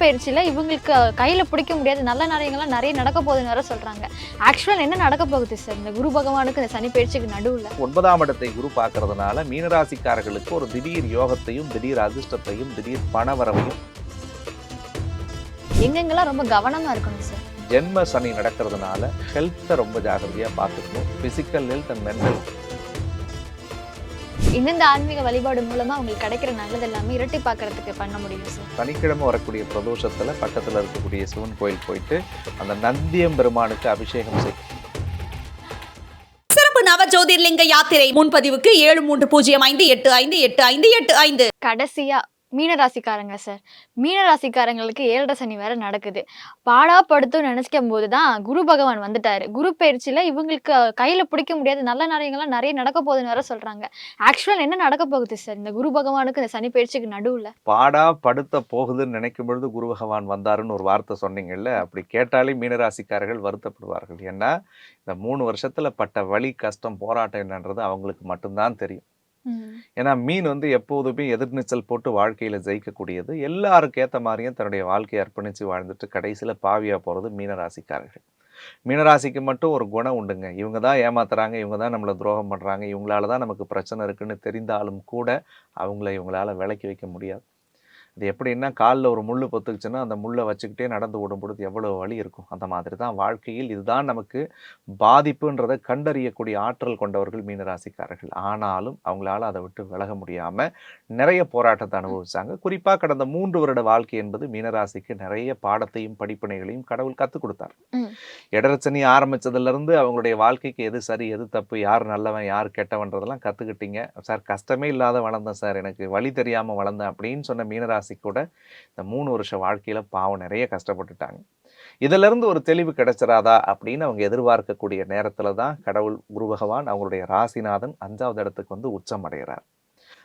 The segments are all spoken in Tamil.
பயிற்சியில் இவங்களுக்கு கையில் பிடிக்க முடியாத நல்ல நாரியங்கள்லாம் நிறைய நடக்க போகுதுன்னு வேற சொல்கிறாங்க. ஆக்சுவலாக என்ன நடக்க போகுது சார் இந்த குரு பகவானுக்கு இந்த சனி பயிற்சிக்கு நடுவில்? 9ஆம் இடத்தை குரு பார்க்கறதுனால மீனராசிக்காரர்களுக்கு ஒரு திடீர் யோகத்தையும் திடீர் அதிர்ஷ்டத்தையும் திடீர் பணவரவையும். எங்கெங்கெல்லாம் ரொம்ப கவனமாக இருக்கணும் சார்? ஜென்ம சனி நடக்கிறதுனால ஹெல்த்தை ரொம்ப ஜாகிரதையாக பார்த்துக்கணும். Physical health and mental. இந்த ஆன்மீக வழிபாடு மூலமா உங்களுக்கு கிடைக்கிற நல்லது எல்லாமே இரட்டி பார்க்கறதுக்கு பண்ண முடியும் சார். சனிக்கிழமை வரக்கூடிய பிரதோஷத்துல பக்கத்துல இருக்கக்கூடிய சிவன் கோயில் போயிட்டு அந்த நந்தியம் பெருமானுக்கு அபிஷேகம் செய்யும். சிறப்பு நவ ஜோதிர்லிங்க யாத்திரை முன்பதிவுக்கு 7305858585. கடைசியா மீனராசிக்காரங்க சார், மீனராசிக்காரங்களுக்கு 7.5 சனி வேற நடக்குது. பாடாப்படுத்தும் நினைக்கும் போது தான் குரு பகவான் வந்துட்டாரு. குரு பயிற்சியில இவங்களுக்கு கையில பிடிக்க முடியாத நல்ல நாரியங்கள்லாம் நிறைய நடக்க போகுதுன்னு வேற சொல்றாங்க. ஆக்சுவலா என்ன நடக்க போகுது சார் இந்த குரு பகவானுக்கு இந்த சனி பயிற்சிக்கு நடுவுல? பாடா படுத்த போகுதுன்னு நினைக்கும் பொழுது குரு பகவான் வந்தாருன்னு ஒரு வார்த்தை சொன்னீங்கல்ல, அப்படி கேட்டாலே மீனராசிக்காரர்கள் வருத்தப்படுவார்கள். ஏன்னா இந்த 3 வருஷத்துல பட்ட வலி கஷ்டம் போராட்டம் என்னன்றது அவங்களுக்கு மட்டும்தான் தெரியும். ஏன்னா மீன் எப்போதுமே எதிர்நீச்சல் போட்டு வாழ்க்கையில ஜெயிக்கக்கூடியது. எல்லாருக்கும் ஏற்ற மாதிரியும் தன்னுடைய வாழ்க்கையை அர்ப்பணிச்சு வாழ்ந்துட்டு கடைசியில பாவியா போறது மீனராசிக்காரர்கள். மீனராசிக்கு மட்டும் ஒரு குணம் உண்டுங்க. இவங்க தான் ஏமாத்துறாங்க, இவங்க தான் நம்மளை துரோகம் பண்றாங்க, இவங்களால தான் நமக்கு பிரச்சனை இருக்குன்னு தெரிந்தாலும் கூட இவங்களால விலக்கி வைக்க முடியாது. இது எப்படின்னா காலில் ஒரு முள் பொத்துக்குச்சுன்னா அந்த முள்ளை வச்சுக்கிட்டே நடந்து ஓடும் பொழுது எவ்வளோ வலி இருக்கும். அந்த மாதிரி தான் வாழ்க்கையில் இதுதான் நமக்கு பாதிப்புன்றதை கண்டறியக்கூடிய ஆற்றல் கொண்டவர்கள் மீனராசிக்காரர்கள். ஆனாலும் அவங்களால அதை விட்டு விலக முடியாமல் நிறைய போராட்டத்தை அனுபவிச்சாங்க. குறிப்பாக கடந்த 3 வருட வாழ்க்கை என்பது மீனராசிக்கு நிறைய பாடத்தையும் படிப்பினைகளையும் கடவுள் கற்றுக் கொடுத்தார். இடரச்சனி ஆரம்பித்ததுலேருந்து அவங்களுடைய வாழ்க்கைக்கு எது சரி எது தப்பு, யார் நல்லவன் யார் கெட்டவன்றதெல்லாம் கற்றுக்கிட்டீங்க. சார் கஷ்டமே இல்லாத வளர்ந்தேன் சார், எனக்கு வழி தெரியாமல் வளர்ந்தேன் அப்படின்னு சொன்ன மீனராசி கூட இந்த 3 வருஷ வாழ்க்கையில பாவம் நிறைய கஷ்டப்பட்டுட்டாங்க. இதுல இருந்து ஒரு தெளிவு கிடைச்சிராதா அப்படின்னு அவங்க எதிர்பார்க்கக்கூடிய நேரத்துல தான் கடவுள் குரு பகவான் அவங்களுடைய ராசிநாதன் 5வது இடத்துக்கு உச்சம் அடைகிறார்.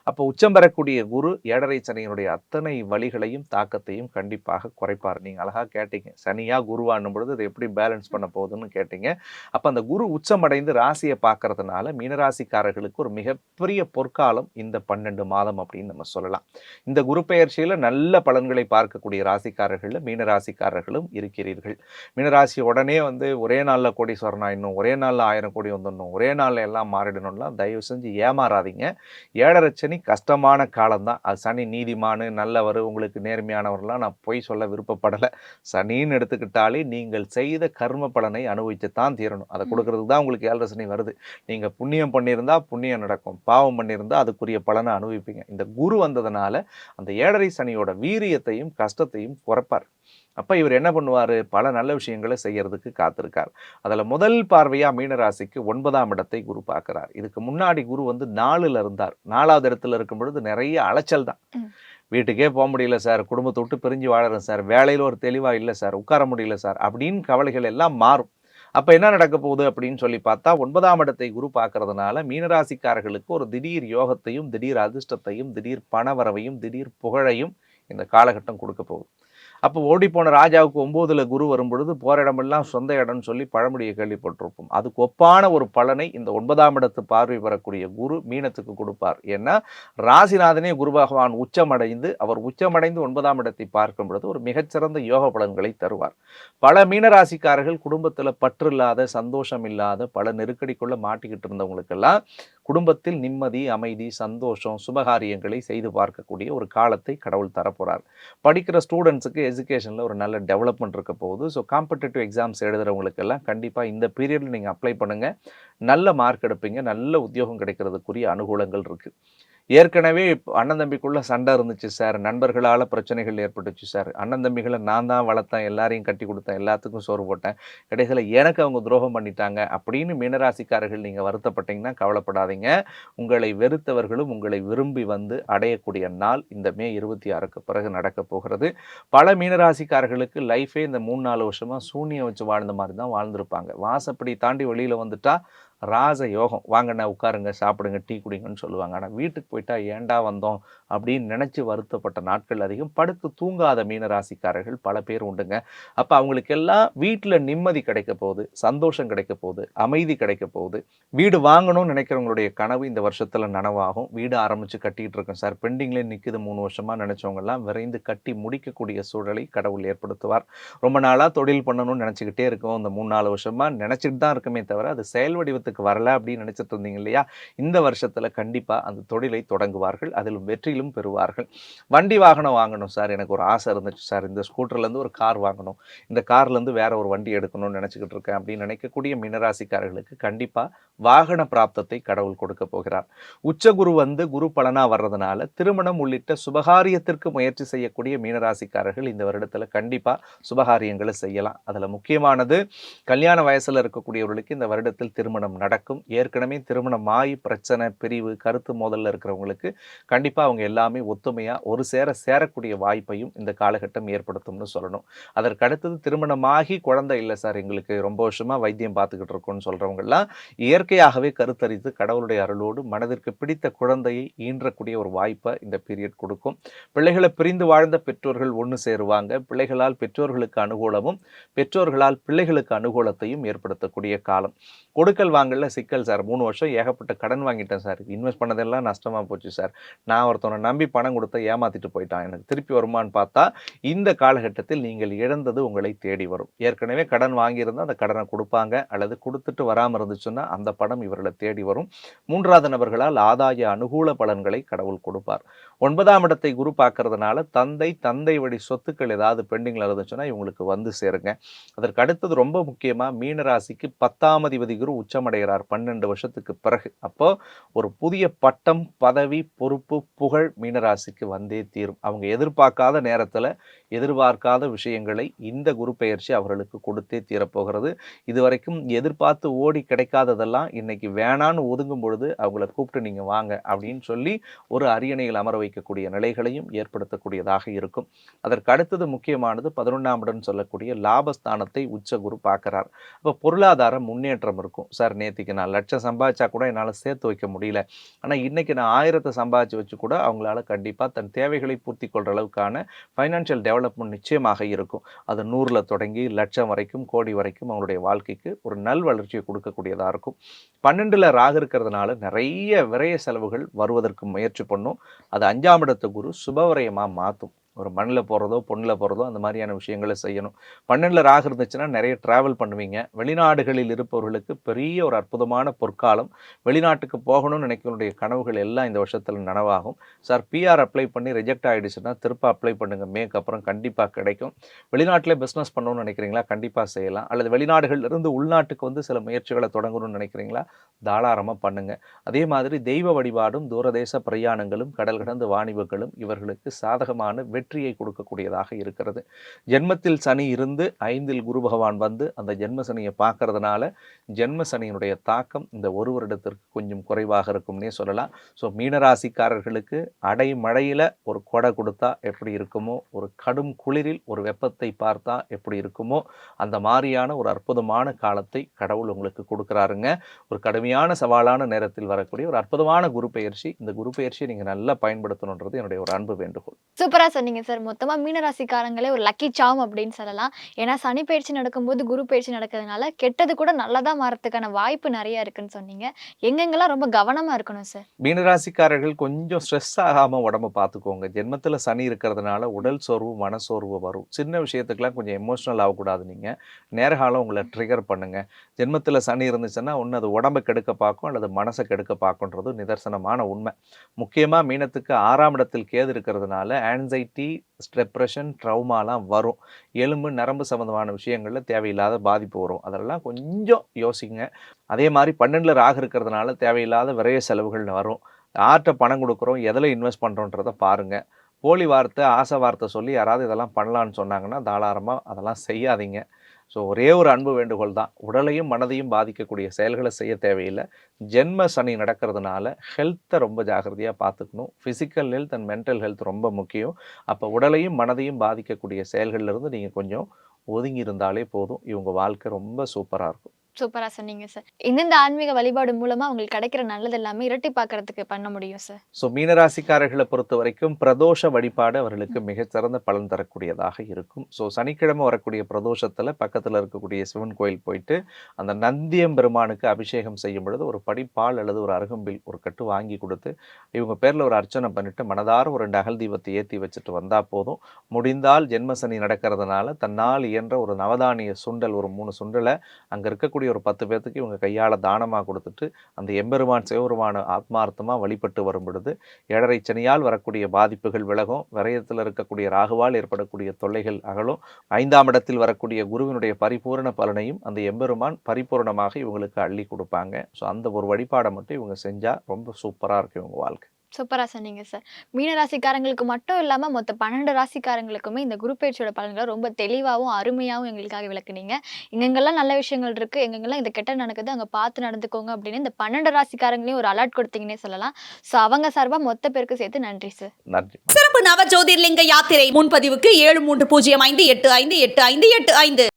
அப்போ உச்சம் பெறக்கூடிய குரு 7.5 சனியினுடைய அத்தனை வழிகளையும் தாக்கத்தையும் கண்டிப்பாக குறைப்பார். நீங்கள் அழகாக கேட்டீங்க, சனியா குருவான்னும் பொழுது அதை எப்படி பேலன்ஸ் பண்ண போகுதுன்னு கேட்டீங்க. அப்போ அந்த குரு உச்சம் அடைந்து ராசியை பார்க்கறதுனால மீனராசிக்காரர்களுக்கு ஒரு மிகப்பெரிய பொற்காலம் இந்த 12 மாதம் அப்படின்னு நம்ம சொல்லலாம். இந்த குரு பெயர்ச்சியில் நல்ல பலன்களை பார்க்கக்கூடிய ராசிக்காரர்களில் மீனராசிக்காரர்களும் இருக்கிறீர்கள். மீனராசி உடனே ஒரே நாளில் கோடீஸ்வரன் ஆயிடணும், ஒரே நாளில் 1000 கோடி வந்துடணும், ஒரே நாளில் எல்லாம் மாறிடணும்லாம் தயவு செஞ்சு ஏமாறாதீங்க. 7.5 சனி கஷ்டமான காலம்தான். அது சனி நீதிமானு நல்லவர் உங்களுக்கு நேர்மையானவர்லாம் நான் பொய் சொல்ல விருப்பப்படலை. சனின்னு எடுத்துக்கிட்டாலே நீங்கள் செய்த கர்ம பலனை அனுபவிச்சுத்தான் தீரணும். அதை கொடுக்கறதுக்கு தான் உங்களுக்கு 7.5 சனி வருது. நீங்கள் புண்ணியம் பண்ணியிருந்தா புண்ணியம் நடக்கும், பாவம் பண்ணியிருந்தா அதுக்குரிய பலனை அனுபவிப்பீங்க. இந்த குரு வந்ததுனால அந்த 7.5 சனியோட வீரியத்தையும் கஷ்டத்தையும் குறைப்பார். அப்போ இவர் என்ன பண்ணுவார், பல நல்ல விஷயங்களை செய்யறதுக்கு காத்திருக்கார். அதில் முதல் பார்வையாக மீனராசிக்கு 9ஆம் இடத்தை குரு பார்க்குறார். இதுக்கு முன்னாடி குரு 4ல் இருந்தார். 4வது இடத்துல இருக்கும் பொழுது நிறைய அலைச்சல் தான். வீட்டுக்கே போக முடியல சார், குடும்பத்தை விட்டு பிரிஞ்சு வாழறேன் சார், வேலையில் ஒரு தெளிவாக இல்லை சார், உட்கார முடியல சார் அப்படின்னு கவலைகள் எல்லாம் மாறும். அப்போ என்ன நடக்க போகுது அப்படின்னு சொல்லி பார்த்தா 9ஆம் இடத்தை குரு பார்க்கறதுனால மீனராசிக்காரர்களுக்கு ஒரு திடீர் யோகத்தையும் திடீர் அதிர்ஷ்டத்தையும் திடீர் பணவரவையும் திடீர் புகழையும் இந்த காலகட்டம் கொடுக்க போகுது. அப்போ ஓடிப்போன ராஜாவுக்கு 9ல் குரு வரும் பொழுது போற இடமெல்லாம் சொந்த இடம்னு சொல்லி பழமொழியை கேள்விப்பட்டிருப்போம். அதுக்கு ஒப்பான ஒரு பலனை இந்த 9ஆம் இடத்து பார்வை பெறக்கூடிய குரு மீனத்துக்கு கொடுப்பார். ஏன்னா ராசிநாதனே குரு பகவான் உச்சமடைந்து அவர் உச்சமடைந்து 9ஆம் இடத்தை பார்க்கும் பொழுது ஒரு மிகச்சிறந்த யோக பலன்களை தருவார். பல மீனராசிக்காரர்கள் குடும்பத்தில் பற்று இல்லாத சந்தோஷம் இல்லாத பல நெருக்கடிக்குள்ள மாட்டிக்கிட்டு இருந்தவங்களுக்கெல்லாம் குடும்பத்தில் நிம்மதி அமைதி சந்தோஷம் சுபகாரியங்களை செய்து பார்க்கக்கூடிய ஒரு காலத்தை கடவுள் தரப்போறார். படிக்கிற ஸ்டூடெண்ட்ஸுக்கு எஜுகேஷனில் ஒரு நல்ல டெவலப்மெண்ட் இருக்க போகுது. ஸோ காம்படிட்டிவ் எக்ஸாம்ஸ் எழுதுறவங்களுக்கெல்லாம் கண்டிப்பாக இந்த பீரியடில் நீங்கள் அப்ளை பண்ணுங்கள், நல்ல மார்க் எடுப்பீங்க, நல்ல உத்தியோகம் கிடைக்கிறதுக்குரிய அனுகூலங்கள் இருக்குது. ஏற்கனவே அண்ணன் தம்பிக்குள்ள சண்டை இருந்துச்சு சார், நண்பர்களால் பிரச்சனைகள் ஏற்பட்டுச்சு சார், அண்ணன் தம்பிகளை நான் தான் வளர்த்தேன், எல்லாரையும் கட்டி கொடுத்தேன், எல்லாத்துக்கும் சோறு போட்டேன், கடைசியில் எனக்கு அவங்க துரோகம் பண்ணிட்டாங்க அப்படின்னு மீனராசிக்காரர்கள் நீங்கள் வருத்தப்பட்டீங்கன்னா கவலைப்படாதீங்க. உங்களை வெறுத்தவர்களும் உங்களை விரும்பி அடையக்கூடிய நாள் இந்த மே 26க்கு பிறகு நடக்க போகிறது. பல மீனராசிக்காரர்களுக்கு லைஃபே இந்த 3-4 வருஷமாக சூனியம் வச்சு வாழ்ந்த மாதிரி தான் வாழ்ந்திருப்பாங்க. வாசப்படி தாண்டி வெளியில் வந்துட்டா ராஜ யோகம். வாங்கண்ணா உட்காருங்க, சாப்பிடுங்க, டீ குடிங்கன்னு சொல்லுவாங்க. ஆனால் வீட்டுக்கு போயிட்டா ஏன்டா வந்தோம் அப்படின்னு நினச்சி வருத்தப்பட்ட நாட்கள் அதிகம். படுத்து தூங்காத மீனராசிக்காரர்கள் பல பேர் உண்டுங்க. அப்போ அவங்களுக்கெல்லாம் வீட்டில் நிம்மதி கிடைக்க போகுது, சந்தோஷம் கிடைக்க போகுது, அமைதி கிடைக்க போகுது. வீடு வாங்கணும்னு நினைக்கிறவங்களுடைய கனவு இந்த வருஷத்தில் நனவாகும். வீடு ஆரம்பித்து கட்டிக்கிட்டு இருக்கேன் சார், பெண்டிங்லேயே நிற்குது 3 வருஷமாக நினச்சவங்கெல்லாம் விரைந்து கட்டி முடிக்கக்கூடிய சூழலை கடவுள் ஏற்படுத்துவார். ரொம்ப நாளாக தொழில் பண்ணணும்னு நினச்சிக்கிட்டே இருக்கோம், இந்த 3-4 வருஷமாக நினச்சிட்டு தான் இருக்குமே தவிர அது செயல் வடிவத்துக்கு வரல அப்படின்னு நினச்சிட்டு இருந்தீங்க இல்லையா, இந்த வருஷத்தில் கண்டிப்பாக அந்த தொழிலை தொடங்குவார்கள், அதில் வெற்றியிலும் பெறுவார்கள். வண்டி வாகனம் வாங்கணும் சார், எனக்கு ஒரு ஆசை இருந்துச்சு சார், இந்த ஸ்கூட்டர்லேருந்து ஒரு கார் வாங்கணும், இந்த கார்லேருந்து வேற ஒரு வண்டி எடுக்கணும்னு நினச்சிக்கிட்டு இருக்கேன் அப்படின்னு நினைக்கக்கூடிய மீனராசிக்காரர்களுக்கு கண்டிப்பாக வாகன பிராப்தத்தை கடவுள் கொடுக்க போகிறார். உச்சகுரு குரு பலனா வர்றதுனால திருமணம் உள்ளிட்ட சுபகாரியத்திற்கு முயற்சி செய்யக்கூடிய மீனராசிக்காரர்கள் இந்த வருடத்தில் கண்டிப்பாக சுபகாரியங்களை செய்யலாம். அதில் முக்கியமானது கல்யாண வயசில் இருக்கக்கூடியவர்களுக்கு இந்த வருடத்தில் திருமணம் நடக்கும். ஏற்கனவே திருமணம் ஆகி பிரச்சனை, பிரிவு, கருத்து மோதலில் இருக்கிறவங்களுக்கு கண்டிப்பாக அவங்க எல்லாமே ஒத்துமையாக ஒரு சேரக்கூடிய வாய்ப்பையும் இந்த காலகட்டம் ஏற்படுத்தும்னு சொல்லணும். அதற்கு அடுத்தது திருமணமாகி குழந்தை இல்லை சார், எங்களுக்கு ரொம்ப வருஷமாக வைத்தியம் பார்த்துக்கிட்டு இருக்கோம்னு சொல்கிறவங்கெல்லாம் இயற்கையாகவே கருத்தரித்து கடவுளுடைய அருளோடு மனதிற்கு பிடித்த குழந்தையை ஈன்றக்கூடிய ஒரு வாய்ப்பை இந்த பீரியட் கொடுக்கும். பிள்ளைகளை பிரிந்து வாழ்ந்த பெற்றோர்கள் ஒன்று சேருவாங்க. பிள்ளைகளால் பெற்றோர்களுக்கு அனுகூலமும், பெற்றோர்களால் பிள்ளைகளுக்கு அனுகூலத்தையும் ஏற்படுத்தக்கூடிய காலம். கொடுக்கல் வாங்கல சிக்கல் சார், 3 வருஷம் ஏகப்பட்ட கடன் வாங்கிட்டேன் சார், இன்வெஸ்ட் பண்ணதெல்லாம் நஷ்டமாக போச்சு சார், நான் ஒருத்தவனை நம்பி பணம் கொடுத்த ஏமாத்திட்டு போயிட்டான், எனக்கு திருப்பி வருமானு பார்த்தா இந்த காலகட்டத்தில் நீங்கள் இழந்தது உங்களை தேடி வரும். ஏற்கனவே கடன் வாங்கியிருந்தால் அந்த கடனை கொடுப்பாங்க, அல்லது கொடுத்துட்டு வராமல் இருந்துச்சுன்னா அந்த பணம் இவர்களை தேடி வரும். 3வது நபர்களால் ஆதாய அனுகூல பலன்களை கடவுள் கொடுப்பார். 9ஆம் இடத்தை குரு பார்க்கறதுனால தந்தை வழி சொத்துக்கள் ஏதாவது பெண்டிங்கில் இருந்துச்சுன்னா இவங்களுக்கு வந்து சேருங்க. அதற்கு அடுத்தது ரொம்ப முக்கியமாக மீனராசிக்கு 10ஆம் அதிபதி குரு உச்சமடைகிறார் 12 வருஷத்துக்கு பிறகு. அப்போ ஒரு புதிய பட்டம், பதவி, பொறுப்பு, புகழ் மீனராசிக்கு வந்தே தீரும். அவங்க எதிர்பார்க்காத நேரத்தில் எதிர்பார்க்காத விஷயங்களை இந்த குரு பெயர்ச்சி அவர்களுக்கு கொடுத்தே தீரப்போகிறது. இதுவரைக்கும் எதிர்பார்த்து ஓடி கிடைக்காததெல்லாம் இன்னைக்கு வேணான்னு ஒதுங்கும் பொழுது அவங்கள கூப்பிட்டு நீங்கள் வாங்க அப்படின்னு சொல்லி ஒரு அரியணையில் அமர வைக்கக்கூடிய நிலைகளையும் ஏற்படுத்தக்கூடியதாக இருக்கும். அதற்கு அடுத்தது முக்கியமானது 11ஆம் இடம் சொல்லக்கூடிய லாபஸ்தானத்தை உச்ச குரு பார்க்கிறார். அப்போ பொருளாதார முன்னேற்றம் இருக்கும் சார். நேற்றுக்கு நான் லட்சம் சம்பாதிச்சா கூட என்னால் சேர்த்து வைக்க முடியல, ஆனால் இன்னைக்கு நான் 1000 சம்பாதிச்சு வச்சு கூட அவங்களால கண்டிப்பாக தன் தேவைகளை பூர்த்தி கொள்கிற அளவுக்கான ஃபைனான்சியல் டெவலப்மெண்ட் நிச்சயமாக இருக்கும். அது 100ல் தொடங்கி லட்சம் வரைக்கும், கோடி வரைக்கும் அவங்களுடைய வாழ்க்கைக்கு ஒரு நல் வளர்ச்சியை கொடுக்கக்கூடியதாக இருக்கும். 12ல் ராகு இருக்கிறதுனால நிறைய விரய செலவுகள் வருவதற்கு முயற்சி பண்ணும். அது 5ஆம் இடத்து குரு சுபவிரயமாக மாற்றும். ஒரு மண்ணில் போகிறதோ பொண்ணில் போகிறதோ அந்த மாதிரியான விஷயங்களை செய்யணும். 12ல் ராகு இருந்துச்சுன்னா நிறைய ட்ராவல் பண்ணுவீங்க. வெளிநாடுகளில் இருப்பவர்களுக்கு பெரிய ஒரு அற்புதமான பொற்காலம். வெளிநாட்டுக்கு போகணும்னு நினைக்கிறவங்களுடைய கனவுகள் எல்லாம் இந்த வருஷத்தில் நனவாகும். சார் பிஆர் அப்ளை பண்ணி ரிஜெக்ட் ஆகிடுச்சுன்னா திருப்ப அப்ளை பண்ணுங்கள், மேக்கு அப்புறம் கண்டிப்பாக கிடைக்கும். வெளிநாட்டில் பிஸ்னஸ் பண்ணணும்னு நினைக்கிறீங்களா, கண்டிப்பாக செய்யலாம். அல்லது வெளிநாடுகளிலிருந்து உள்நாட்டுக்கு வந்து சில முயற்சிகளை தொடங்கணும்னு நினைக்கிறீங்களா, தாராளமாக பண்ணுங்கள். அதே மாதிரி தெய்வ வழிபாடும் தூரதேச பிரயாணங்களும் கடல் கடந்த வாணிபங்களும் இவர்களுக்கு சாதகமான வெற்றியை கொடுக்கக்கூடியதாக இருக்கிறது. ஜென்மத்தில் சனி இருந்து 5ல் குரு பகவான் வந்து அந்த ஜென்ம சனியை பார்க்கறதுனால ஜென்ம சனியினுடைய தாக்கம் இந்த ஒரு வருடத்திற்கு கொஞ்சம் குறைவாக இருக்கும்னே சொல்லலாம். ஸோ மீனராசிக்காரர்களுக்கு அடைமழையில் ஒரு கொடை கொடுத்தா எப்படி இருக்குமோ, ஒரு கடும் குளிரில் ஒரு வெப்பத்தை பார்த்தா எப்படி இருக்குமோ, அந்த மாதிரியான ஒரு அற்புதமான காலத்தை கடவுள் உங்களுக்கு கொடுக்குறாருங்க. ஒரு கடுமையான சவாலான நேரத்தில் வரக்கூடிய ஒரு அற்புதமான குரு பெயர்ச்சி. இந்த குரு பெயர்ச்சியை நீங்கள் நல்லா பயன்படுத்தணுன்றது என்னுடைய ஒரு அன்பு வேண்டுகோள். சூப்பரா சொன்னீங்க சார். மொத்தமா மீனராசிக்காரங்களே ஒரு லக்கி சார்ம் அப்படின்னு சொல்லலாம். ஏன்னா சனி பயிற்சி நடக்கும்போது குரு பயிற்சி நடக்கிறதுனால கெட்டது கூட நல்லதா மாறதுக்கான வாய்ப்பு நிறைய இருக்குன்னு சொன்னீங்க. எங்கெங்கெல்லாம் ரொம்ப கவனமா இருக்கணும் சார்? மீனராசிக்காரர்கள் கொஞ்சம் ஸ்ட்ரெஸ் ஆகாமல் உடம்பை பார்த்துக்கோங்க. ஜென்மத்தில் சனி இருக்கிறதுனால உடல் சோர்வு, மனசோர்வு வரும். சின்ன விஷயத்துக்கெல்லாம் கொஞ்சம் எமோஷ்னல் ஆகக்கூடாது. நீங்கள் நேரகாலம் உங்களை ட்ரிகர் பண்ணுங்கள். ஜென்மத்தில் சனி இருந்துச்சுன்னா ஒன்று அது உடம்பை கெடுக்க பார்க்கும், அல்லது மனசை கெடுக்க பார்க்குன்றது நிதர்சனமான உண்மை. முக்கியமாக மீனத்துக்கு 6ஆம் இடத்தில் கேது இருக்கிறதுனால ஆன்சைட்டி, டிப்ரெஷன், ட்ரௌமாலாம் வரும். எலும்பு நரம்பு சம்மந்தமான விஷயங்களில் தேவையில்லாத பாதிப்பு வரும். அதெல்லாம் கொஞ்சம் யோசிங்க. அதே மாதிரி 12ல் ராகு இருக்கிறதுனால தேவையில்லாத விரைய செலவுகள் வரும். யார்கிட்ட பணம் கொடுக்குறோம், எதில் இன்வெஸ்ட் பண்ணுறோன்றதை பாருங்கள். போலி வார்த்தை, ஆசை வார்த்தை சொல்லி யாராவது இதெல்லாம் பண்ணலான்னு சொன்னாங்கன்னா தாராளமாக அதெல்லாம் செய்யாதீங்க. ஸோ ஒரே ஒரு அன்பு வேண்டுகோள் தான், உடலையும் மனதையும் பாதிக்கக்கூடிய செயல்களை செய்ய தேவையில்லை. ஜென்ம சனி நடக்கிறதுனால ஹெல்த்தை ரொம்ப ஜாகிரதையாக பார்த்துக்கணும். Physical health and mental health ரொம்ப முக்கியம். அப்போ உடலையும் மனதையும் பாதிக்கக்கூடிய செயல்கள்லேருந்து நீங்கள் கொஞ்சம் ஒதுங்கி இருந்தாலே போதும். இவங்க வாழ்க்கை ரொம்ப சூப்பராக இருக்கும். சூப்பரா சொன்னீங்க சார். எந்தெந்த ஆன்மீக வழிபாடு மூலமா உங்களுக்கு கிடைக்கிற நல்லது எல்லாமே இரட்டிப்பாக்குறதுக்கு பண்ண முடியும் சார்? ஸோ மீனராசிக்காரர்களை பொறுத்த வரைக்கும் பிரதோஷ வழிபாடு அவர்களுக்கு மிகச்சிறந்த பலன் தரக்கூடியதாக இருக்கும். ஸோ சனிக்கிழமை வரக்கூடிய பிரதோஷத்தில் பக்கத்தில் இருக்கக்கூடிய சிவன் கோயில் போயிட்டு அந்த நந்தியம் பெருமானுக்கு அபிஷேகம் செய்யும் பொழுது ஒரு படி பால் அல்லது ஒரு அருகம்பில் ஒரு கட்டு வாங்கி கொடுத்து இவங்க பேரில் ஒரு அர்ச்சனை பண்ணிட்டு மனதார ஒரு 2 அகல் தீபத்தை ஏற்றி வச்சுட்டு வந்தால் போதும். முடிந்தால் ஜென்மசனி நடக்கிறதுனால தன்னால் இயன்ற ஒரு நவதானிய சுண்டல் ஒரு 3 சுண்டலை அங்கே இருக்கக்கூடிய ஒரு 10 பேர்த்துக்கு இவங்க கையால் தானமாக கொடுத்துட்டு அந்த எம்பெருமான் சிவபெருமான ஆத்மார்த்தமாக வழிபட்டு வரும் பொழுது 7.5 சனியால் வரக்கூடிய பாதிப்புகள் விலகும். விரயத்தில் இருக்கக்கூடிய ராகுவால் ஏற்படக்கூடிய தொல்லைகள் அகலும். 5ஆம் இடத்தில் வரக்கூடிய குருவினுடைய பரிபூரண பலனையும் அந்த எம்பெருமான் பரிபூரணமாக இவங்களுக்கு அள்ளி கொடுப்பாங்க. ஸோ அந்த ஒரு வழிபாடை மட்டும் இவங்க செஞ்சால் ரொம்ப சூப்பராக இருக்கும் இவங்க வாழ்க்கை. சூப்பரா சொன்னீங்க சார். மீன ராசிக்காரங்களுக்கு மட்டும் இல்லாம மொத்த 12 ராசிக்காரங்களுக்குமே இந்த குரு பயிற்சியோட பலன்கள ரொம்ப தெளிவாவும், அருமையாவும் எங்களுக்காக விளக்குனீங்க. எங்கெங்கெல்லாம் நல்ல விஷயங்கள் இருக்கு, எங்கெங்கெல்லாம் இது கெட்டது நடக்குது, அங்க பார்த்து நடந்துக்கோங்க அப்படின்னு இந்த 12 ராசிக்காரங்களையும் ஒரு அலர்ட் கொடுத்தீங்கன்னே சொல்லலாம். ஸோ அவங்க சார்பா மொத்த பேருக்கு சேர்த்து நன்றி சார். நன்றி. சிறப்பு நவ ஜோதிர்லிங்க யாத்திரை முன்பதிவுக்கு 7305858585.